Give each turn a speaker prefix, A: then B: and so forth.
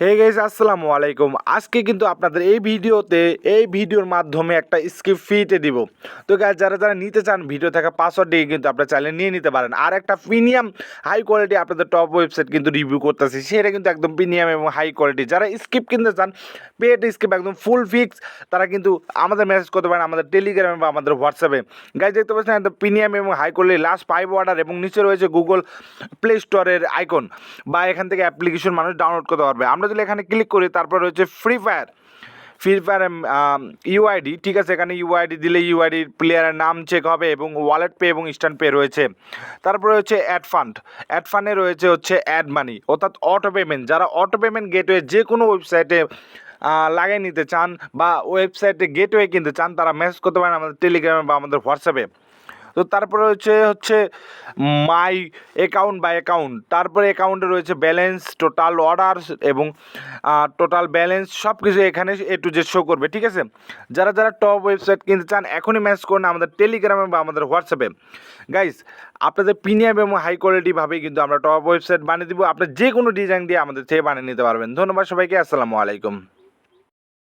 A: Hey guys, আসসালামু আলাইকুম। আজকে কিন্তু আপনাদের এই ভিডিওর মাধ্যমে একটা স্ক্রিপ্ট ফ্রিতে দিব। তো গাইস, যারা যারা নিতে চান ভিডিও থাকা পাসওয়ার্ড দিয়ে কিন্তু আপনারা চাইলে নিয়ে নিতে পারেন। আর একটা প্রিমিয়াম হাই কোয়ালিটি আপনাদের টপ ওয়েবসাইট কিন্তু রিভিউ করতেছি, সেটা কিন্তু একদম প্রিমিয়াম এবং হাই কোয়ালিটি। যারা স্ক্রিপ্ট কিনতে চান, পেড স্ক্রিপ্ট একদম ফুল ফিক্স, তারা কিন্তু আমাদের মেসেজ করতে পারেন আমাদের টেলিগ্রামে বা আমাদের হোয়াটসঅ্যাপে। গাইস, দেখতে পাচ্ছেন একদম প্রিমিয়াম এবং হাই কোয়ালিটি লাস্ট 5 অর্ডার, এবং নিচে রয়েছে গুগল প্লে স্টোরের আইকন, বা এখান থেকে অ্যাপ্লিকেশন মানুষ ডাউনলোড করতে পারবে। আমরা যদি এখানে ক্লিক করি, তারপর রয়েছে ফ্রি ফায়ার ইউআইডি, ঠিক আছে। এখানে ইউআইডি দিলে ইউআইডির প্লেয়ারের নাম চেক হবে, এবং ওয়ালেট পে এবং ইনস্ট্যান্ট পে রয়েছে। তারপরে হচ্ছে অ্যাড ফান্ডে রয়েছে অ্যাড মানি, অর্থাৎ অটো পেমেন্ট। যারা অটো পেমেন্ট গেটওয়ে যে কোনো ওয়েবসাইটে লাগিয়ে নিতে চান বা ওয়েবসাইটে গেটওয়ে কিনতে চান, তারা মেসেজ করতে পারেন আমাদের টেলিগ্রামে বা আমাদের হোয়াটসঅ্যাপে। তো তারপরে হচ্ছে মাই অ্যাকাউন্ট, তারপরে অ্যাকাউন্টে রয়েছে ব্যালেন্স, টোটাল অর্ডার এবং টোটাল ব্যালেন্স, সব কিছু এখানে এ টু জেড শো করবে, ঠিক আছে। যারা যারা টপ ওয়েবসাইট কিনতে চান, এখনই মেসেজ করুন আমাদের টেলিগ্রামে বা আমাদের হোয়াটসঅ্যাপে। গাইস, আপনাদের প্রিমিয়াম এবং হাই কোয়ালিটিভাবেই কিন্তু আমরা টপ ওয়েবসাইট বানিয়ে দিব। আপনার যে কোনো ডিজাইন দিয়ে আমাদের থেকে বানিয়ে নিতে পারবেন। ধন্যবাদ সবাইকে, আসসালামু আলাইকুম।